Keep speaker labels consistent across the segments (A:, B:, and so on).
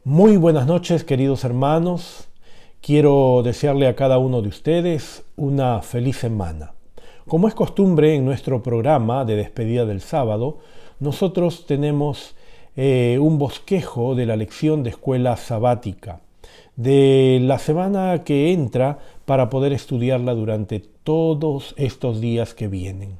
A: Muy buenas noches, queridos hermanos. Quiero desearle a cada uno de ustedes una feliz semana. Como es costumbre en nuestro programa de despedida del sábado, nosotros tenemos un bosquejo de la lección de escuela sabática, de la semana que entra para poder estudiarla durante todos estos días que vienen.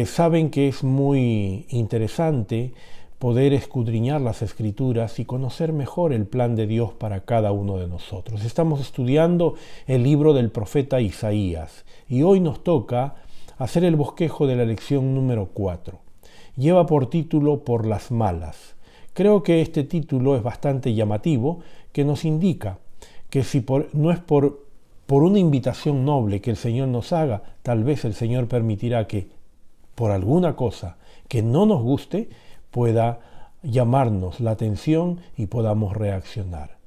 A: Saben que es muy interesante poder escudriñar las escrituras y conocer mejor el plan de Dios para cada uno de nosotros. Estamos estudiando el libro del profeta Isaías y hoy nos toca hacer el bosquejo de la lección número 4. Lleva por título Por las malas. Creo que este título es bastante llamativo, que nos indica que si no es por una invitación noble que el Señor nos haga, tal vez el Señor permitirá que por alguna cosa que no nos guste, pueda llamarnos la atención y podamos reaccionar.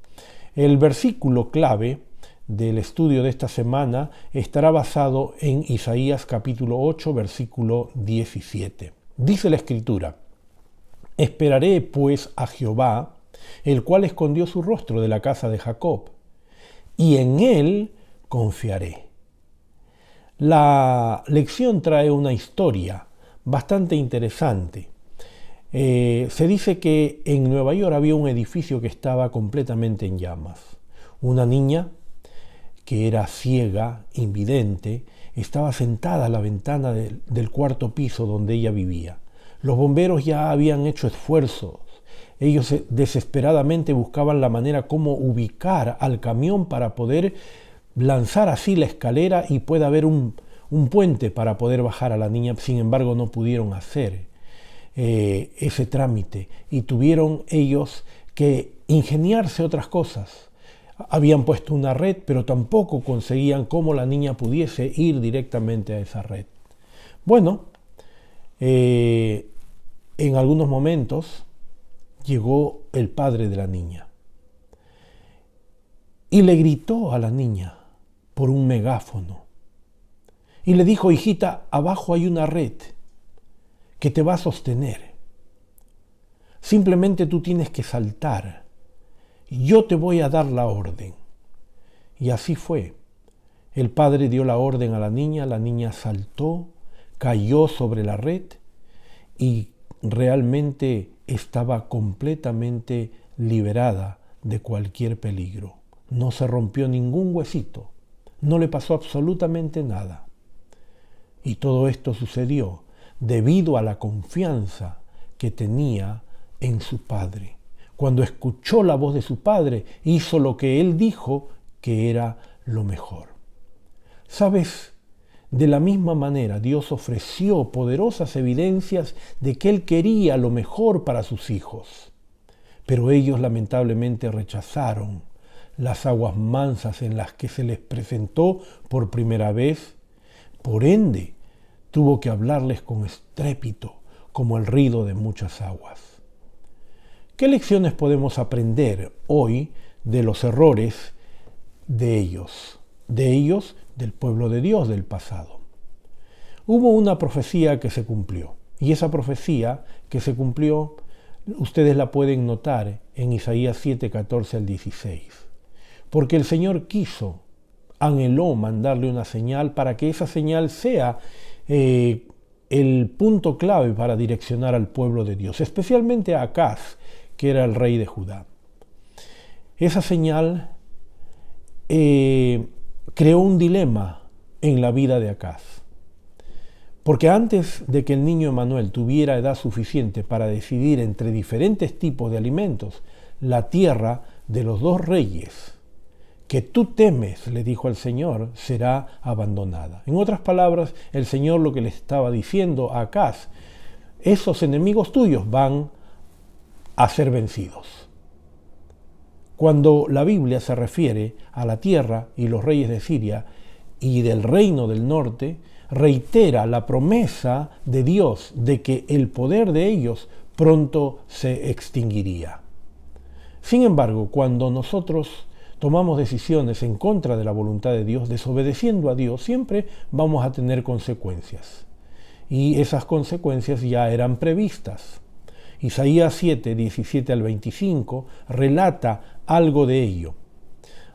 A: El versículo clave del estudio de esta semana estará basado en Isaías capítulo 8, versículo 17. Dice la Escritura: Esperaré pues a Jehová, el cual escondió su rostro de la casa de Jacob, y en él confiaré. La lección trae una historia bastante interesante. Se dice que en Nueva York había un edificio que estaba completamente en llamas. Una niña que era ciega, invidente, estaba sentada a la ventana del cuarto piso donde ella vivía. Los bomberos ya habían hecho esfuerzos. Ellos desesperadamente buscaban la manera cómo ubicar al camión para poder lanzar así la escalera y pueda haber un puente para poder bajar a la niña. Sin embargo, no pudieron hacer ese trámite y tuvieron ellos que ingeniarse otras cosas. Habían puesto una red, pero tampoco conseguían cómo la niña pudiese ir directamente a esa red. Bueno, en algunos momentos llegó el padre de la niña y le gritó a la niña por un megáfono y le dijo: hijita, abajo hay una red que te va a sostener. Simplemente tú tienes que saltar. Yo te voy a dar la orden. Y así fue. El padre dio la orden a la niña saltó, cayó sobre la red y realmente estaba completamente liberada de cualquier peligro. No se rompió ningún huesito, no le pasó absolutamente nada. Y todo esto sucedió debido a la confianza que tenía en su padre. Cuando escuchó la voz de su padre, hizo lo que él dijo que era lo mejor. ¿Sabes? De la misma manera, Dios ofreció poderosas evidencias de que Él quería lo mejor para sus hijos. Pero ellos lamentablemente rechazaron las aguas mansas en las que se les presentó por primera vez. Por ende, tuvo que hablarles con estrépito, como el ruido de muchas aguas. ¿Qué lecciones podemos aprender hoy de los errores de ellos, del pueblo de Dios del pasado? Hubo una profecía que se cumplió, y esa profecía que se cumplió, ustedes la pueden notar en Isaías 7, 14 al 16. Porque el Señor anheló mandarle una señal para que esa señal sea el punto clave para direccionar al pueblo de Dios, especialmente a Acaz, que era el rey de Judá. Esa señal creó un dilema en la vida de Acaz, porque antes de que el niño Emanuel tuviera edad suficiente para decidir entre diferentes tipos de alimentos, la tierra de los dos reyes que tú temes, le dijo al Señor, será abandonada. En otras palabras, el Señor lo que le estaba diciendo a Acaz: esos enemigos tuyos van a ser vencidos. Cuando la Biblia se refiere a la tierra y los reyes de Siria y del reino del norte, reitera la promesa de Dios de que el poder de ellos pronto se extinguiría. Sin embargo, cuando nosotros tomamos decisiones en contra de la voluntad de Dios, desobedeciendo a Dios, siempre vamos a tener consecuencias. Y esas consecuencias ya eran previstas. Isaías 7, 17 al 25, relata algo de ello.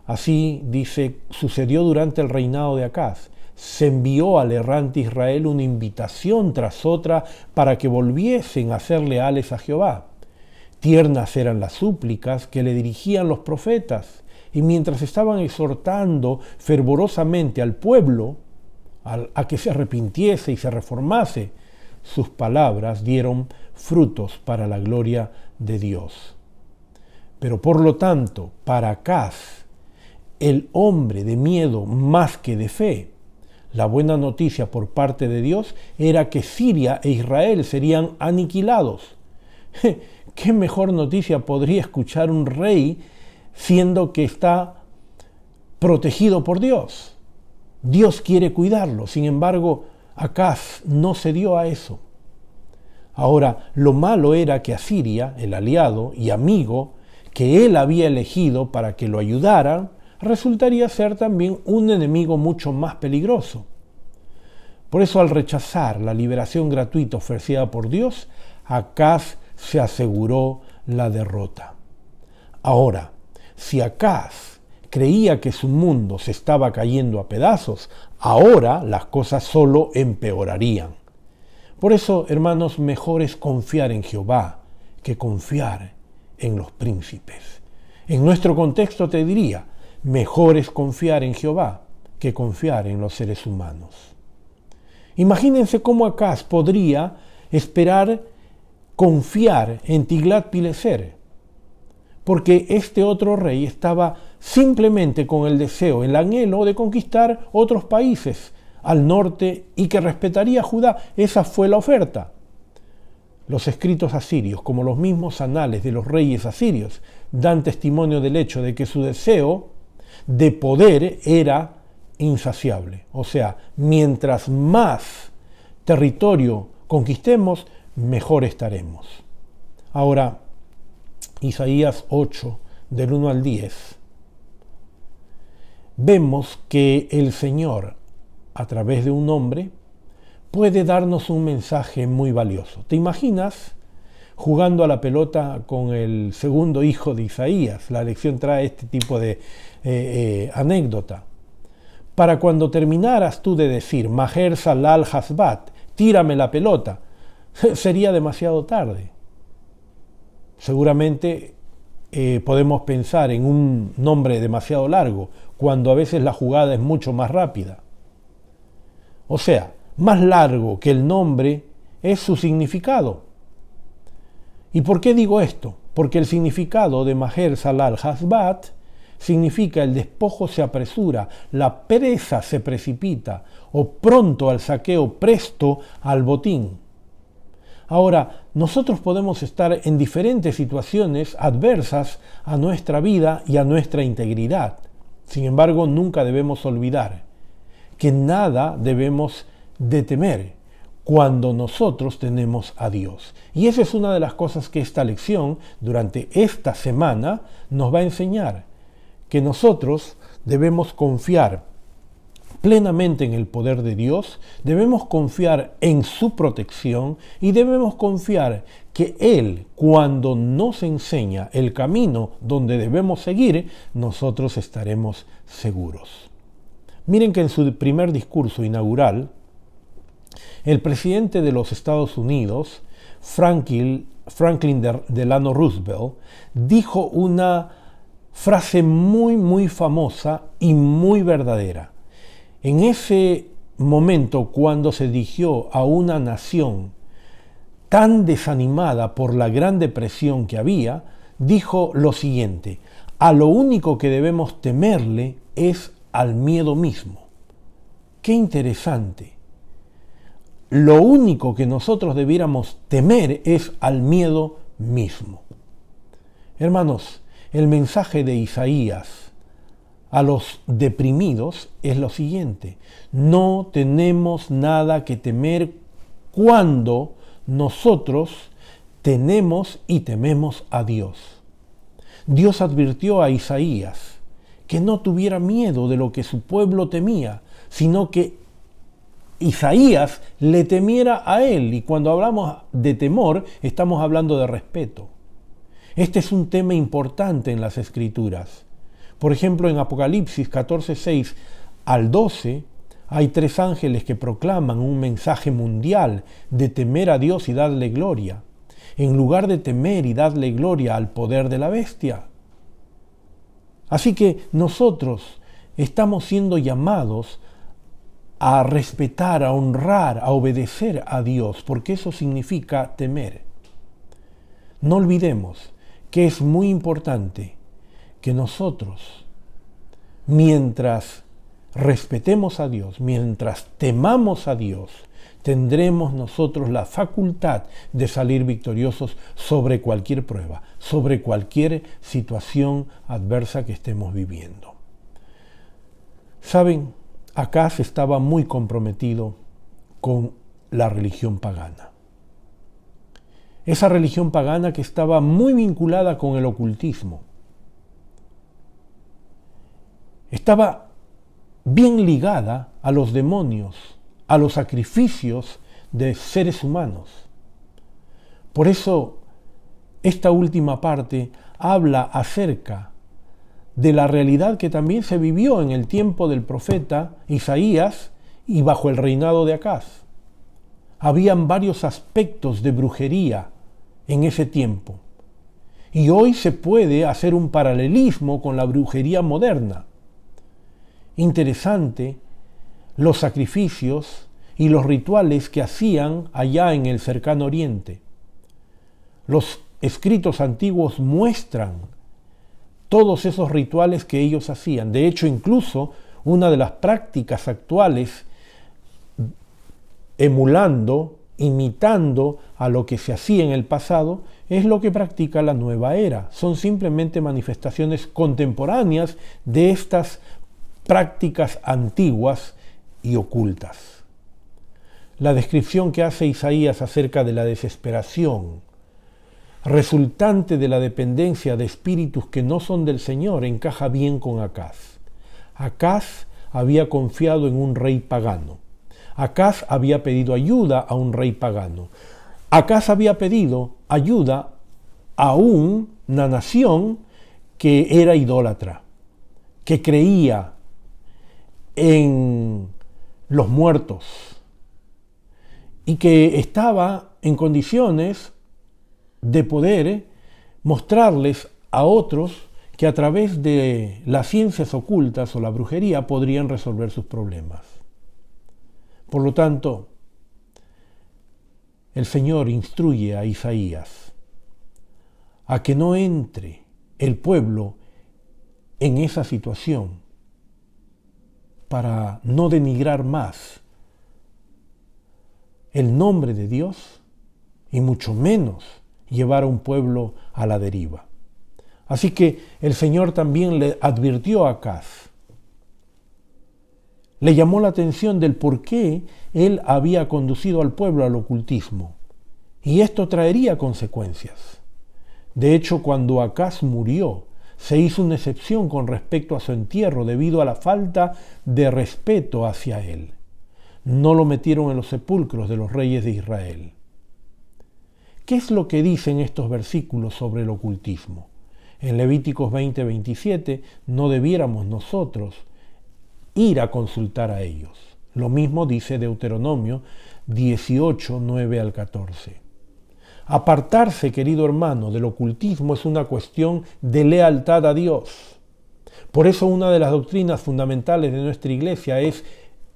A: Así dice, sucedió durante el reinado de Acaz. Se envió al errante Israel una invitación tras otra para que volviesen a ser leales a Jehová. Tiernas eran las súplicas que le dirigían los profetas, y mientras estaban exhortando fervorosamente al pueblo a que se arrepintiese y se reformase, sus palabras dieron frutos para la gloria de Dios. Pero por lo tanto, para Acaz, el hombre de miedo más que de fe, la buena noticia por parte de Dios era que Siria e Israel serían aniquilados. ¿Qué mejor noticia podría escuchar un rey siendo que está protegido por Dios? Dios quiere cuidarlo, sin embargo, Acaz no cedió a eso. Ahora, lo malo era que Asiria, el aliado y amigo que él había elegido para que lo ayudaran, resultaría ser también un enemigo mucho más peligroso. Por eso, al rechazar la liberación gratuita ofrecida por Dios, Acaz se aseguró la derrota. Ahora, si Acaz creía que su mundo se estaba cayendo a pedazos, ahora las cosas solo empeorarían. Por eso, hermanos, mejor es confiar en Jehová que confiar en los príncipes. En nuestro contexto te diría, mejor es confiar en Jehová que confiar en los seres humanos. Imagínense cómo Acaz podría esperar confiar en Tiglat-Pileser, porque este otro rey estaba simplemente con el deseo, el anhelo de conquistar otros países al norte y que respetaría a Judá. Esa fue la oferta. Los escritos asirios, como los mismos anales de los reyes asirios, dan testimonio del hecho de que su deseo de poder era insaciable. O sea, mientras más territorio conquistemos, mejor estaremos. Ahora, Isaías 8, del 1 al 10, vemos que el Señor, a través de un hombre, puede darnos un mensaje muy valioso. ¿Te imaginas jugando a la pelota con el segundo hijo de Isaías? La lección trae este tipo de anécdota. Para cuando terminaras tú de decir, Maher Salal Hasbat, tírame la pelota, sería demasiado tarde. Seguramente podemos pensar en un nombre demasiado largo, cuando a veces la jugada es mucho más rápida. O sea, más largo que el nombre es su significado. ¿Y por qué digo esto? Porque el significado de Maher Salal Hasbat significa el despojo se apresura, la presa se precipita, o pronto al saqueo, presto al botín. Ahora, nosotros podemos estar en diferentes situaciones adversas a nuestra vida y a nuestra integridad. Sin embargo, nunca debemos olvidar que nada debemos de temer cuando nosotros tenemos a Dios. Y esa es una de las cosas que esta lección, durante esta semana, nos va a enseñar, que nosotros debemos confiar plenamente en el poder de Dios, debemos confiar en su protección y debemos confiar que Él, cuando nos enseña el camino donde debemos seguir, nosotros estaremos seguros. Miren que en su primer discurso inaugural, el presidente de los Estados Unidos, Franklin Delano Roosevelt, dijo una frase muy famosa y muy verdadera. En ese momento, cuando se dirigió a una nación tan desanimada por la gran depresión que había, dijo lo siguiente: a lo único que debemos temerle es al miedo mismo. Qué interesante. Lo único que nosotros debiéramos temer es al miedo mismo. Hermanos, el mensaje de Isaías a los deprimidos es lo siguiente: no tenemos nada que temer cuando nosotros tenemos y tememos a Dios. Dios advirtió a Isaías que no tuviera miedo de lo que su pueblo temía, sino que Isaías le temiera a él. Y cuando hablamos de temor, estamos hablando de respeto. Este es un tema importante en las Escrituras. Por ejemplo, en Apocalipsis 14:6 al 12, hay 3 ángeles que proclaman un mensaje mundial de temer a Dios y darle gloria, en lugar de temer y darle gloria al poder de la bestia. Así que nosotros estamos siendo llamados a respetar, a honrar, a obedecer a Dios, porque eso significa temer. No olvidemos que es muy importante que nosotros, mientras respetemos a Dios, mientras temamos a Dios, tendremos nosotros la facultad de salir victoriosos sobre cualquier prueba, sobre cualquier situación adversa que estemos viviendo. ¿Saben? Acaz estaba muy comprometido con la religión pagana. Esa religión pagana que estaba muy vinculada con el ocultismo. Estaba bien ligada a los demonios, a los sacrificios de seres humanos. Por eso, esta última parte habla acerca de la realidad que también se vivió en el tiempo del profeta Isaías y bajo el reinado de Acaz. Habían varios aspectos de brujería en ese tiempo. Y hoy se puede hacer un paralelismo con la brujería moderna. Interesante los sacrificios y los rituales que hacían allá en el cercano oriente. Los escritos antiguos muestran todos esos rituales que ellos hacían. De hecho, incluso una de las prácticas actuales, emulando, imitando a lo que se hacía en el pasado, es lo que practica la nueva era. Son simplemente manifestaciones contemporáneas de estas prácticas antiguas y ocultas. La descripción que hace Isaías acerca de la desesperación resultante de la dependencia de espíritus que no son del Señor encaja bien con Acaz. Acaz había confiado en un rey pagano. Acaz había pedido ayuda a un rey pagano. Acaz había pedido ayuda a una nación que era idólatra, que creía en los muertos y que estaba en condiciones de poder mostrarles a otros que a través de las ciencias ocultas o la brujería podrían resolver sus problemas. Por lo tanto, el Señor instruye a Isaías a que no entre el pueblo en esa situación para no denigrar más el nombre de Dios y mucho menos llevar a un pueblo a la deriva. Así que el Señor también le advirtió a Acaz. Le llamó la atención del por qué él había conducido al pueblo al ocultismo. Y esto traería consecuencias. De hecho, cuando Acaz murió, se hizo una excepción con respecto a su entierro debido a la falta de respeto hacia él. No lo metieron en los sepulcros de los reyes de Israel. ¿Qué es lo que dicen estos versículos sobre el ocultismo? En Levíticos 20:27 no debiéramos nosotros ir a consultar a ellos. Lo mismo dice Deuteronomio 18:9 al 14. Apartarse, querido hermano, del ocultismo es una cuestión de lealtad a Dios. Por eso una de las doctrinas fundamentales de nuestra iglesia es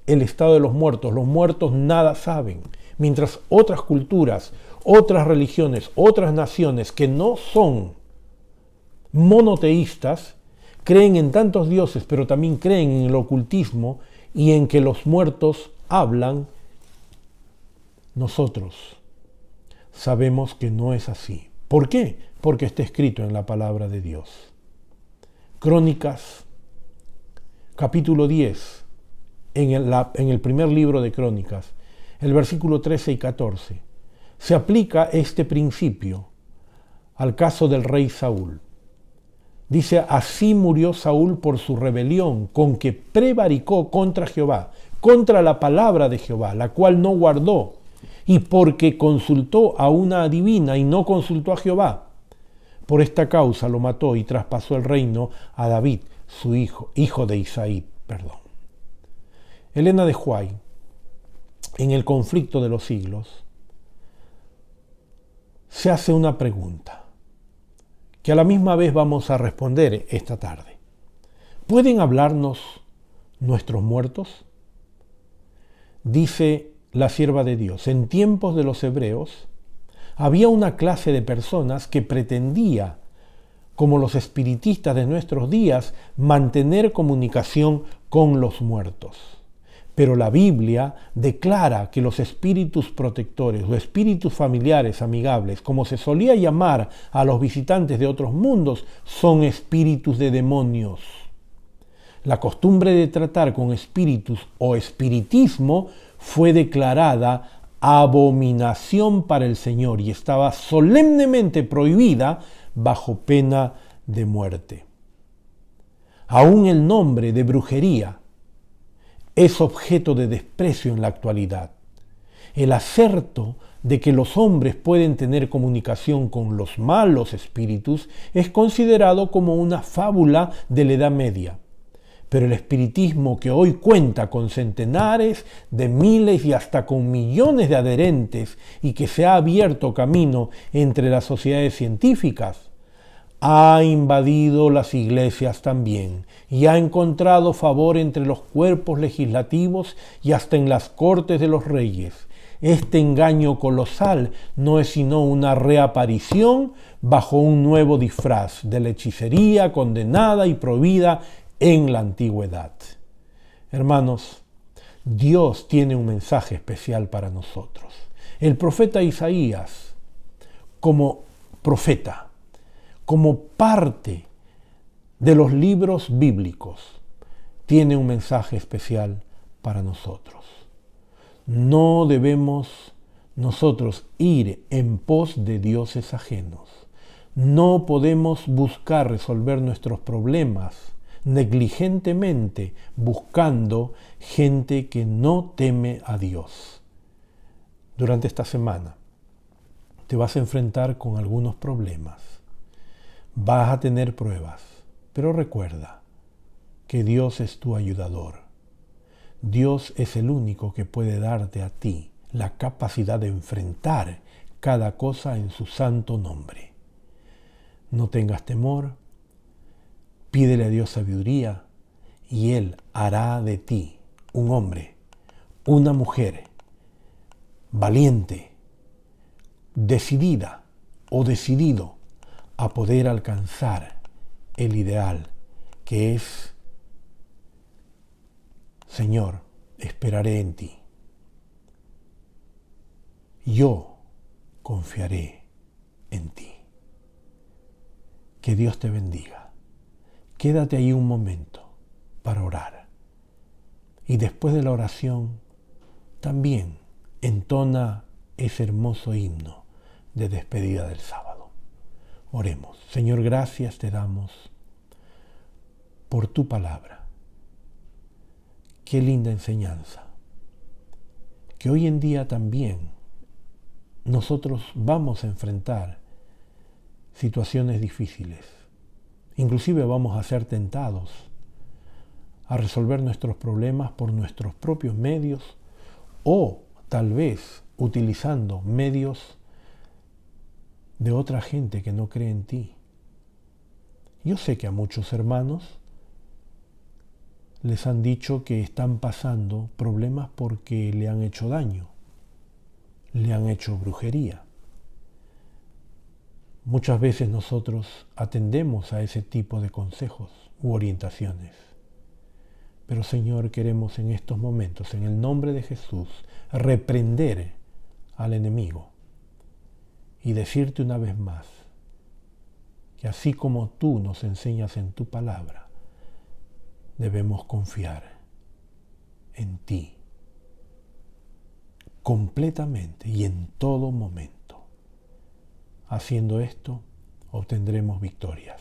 A: el estado de los muertos. Los muertos nada saben, mientras otras culturas, otras religiones, otras naciones que no son monoteístas, creen en tantos dioses, pero también creen en el ocultismo y en que los muertos hablan. Nosotros sabemos que no es así. ¿Por qué? Porque está escrito en la palabra de Dios. Crónicas, capítulo 10, en el primer libro de Crónicas, el versículo 13 y 14, se aplica este principio al caso del rey Saúl. Dice, así murió Saúl por su rebelión, con que prevaricó contra Jehová, contra la palabra de Jehová, la cual no guardó, y porque consultó a una adivina y no consultó a Jehová. Por esta causa lo mató y traspasó el reino a David, su hijo de Isaí. Elena de White, en El conflicto de los siglos, se hace una pregunta que a la misma vez vamos a responder esta tarde. ¿Pueden hablarnos nuestros muertos? Dice la sierva de Dios, en tiempos de los hebreos había una clase de personas que pretendía, como los espiritistas de nuestros días, mantener comunicación con los muertos. Pero la Biblia declara que los espíritus protectores o espíritus familiares amigables, como se solía llamar a los visitantes de otros mundos, son espíritus de demonios. La costumbre de tratar con espíritus o espiritismo fue declarada abominación para el Señor y estaba solemnemente prohibida bajo pena de muerte. Aún el nombre de brujería es objeto de desprecio en la actualidad. El aserto de que los hombres pueden tener comunicación con los malos espíritus es considerado como una fábula de la Edad Media. Pero el espiritismo, que hoy cuenta con centenares de miles y hasta con millones de adherentes y que se ha abierto camino entre las sociedades científicas, ha invadido las iglesias también y ha encontrado favor entre los cuerpos legislativos y hasta en las cortes de los reyes. Este engaño colosal no es sino una reaparición bajo un nuevo disfraz de la hechicería condenada y prohibida en la antigüedad. Hermanos, Dios tiene un mensaje especial para nosotros. El profeta Isaías, como profeta, como parte de los libros bíblicos, tiene un mensaje especial para nosotros. No debemos nosotros ir en pos de dioses ajenos. No podemos buscar resolver nuestros problemas negligentemente buscando gente que no teme a Dios. Durante esta semana te vas a enfrentar con algunos problemas. Vas a tener pruebas, pero recuerda que Dios es tu ayudador. Dios es el único que puede darte a ti la capacidad de enfrentar cada cosa en su santo nombre. No tengas temor, pídele a Dios sabiduría y Él hará de ti un hombre, una mujer valiente, decidida o decidido a poder alcanzar el ideal que es: Señor, esperaré en ti. Yo confiaré en ti. Que Dios te bendiga. Quédate ahí un momento para orar. Y después de la oración, también entona ese hermoso himno de despedida del sábado. Oremos. Señor, gracias te damos por tu palabra. Qué linda enseñanza. Que hoy en día también nosotros vamos a enfrentar situaciones difíciles. Inclusive vamos a ser tentados a resolver nuestros problemas por nuestros propios medios o tal vez utilizando medios de otra gente que no cree en ti. Yo sé que a muchos hermanos les han dicho que están pasando problemas porque le han hecho daño, le han hecho brujería. Muchas veces nosotros atendemos a ese tipo de consejos u orientaciones. Pero Señor, queremos en estos momentos, en el nombre de Jesús, reprender al enemigo y decirte una vez más que así como tú nos enseñas en tu palabra, debemos confiar en ti completamente y en todo momento. Haciendo esto, obtendremos victorias,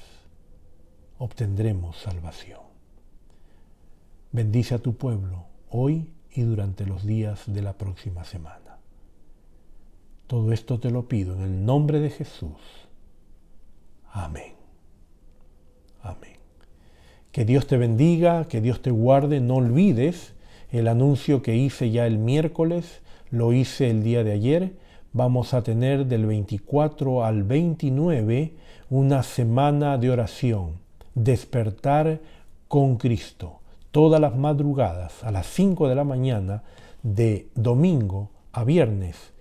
A: obtendremos salvación. Bendice a tu pueblo hoy y durante los días de la próxima semana. Todo esto te lo pido en el nombre de Jesús. Amén. Amén. Que Dios te bendiga, que Dios te guarde. No olvides el anuncio que hice ya el miércoles, lo hice el día de ayer. Vamos a tener del 24 al 29 una semana de oración. Despertar con Cristo. Todas las madrugadas a las 5 de la mañana, de domingo a viernes,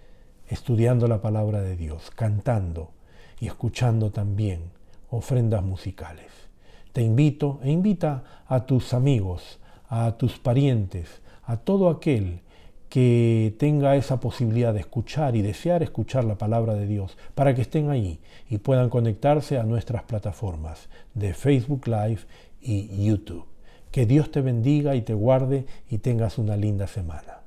A: estudiando la palabra de Dios, cantando y escuchando también ofrendas musicales. Te invito e invita a tus amigos, a tus parientes, a todo aquel que tenga esa posibilidad de escuchar y desear escuchar la palabra de Dios, para que estén ahí y puedan conectarse a nuestras plataformas de Facebook Live y YouTube. Que Dios te bendiga y te guarde y tengas una linda semana.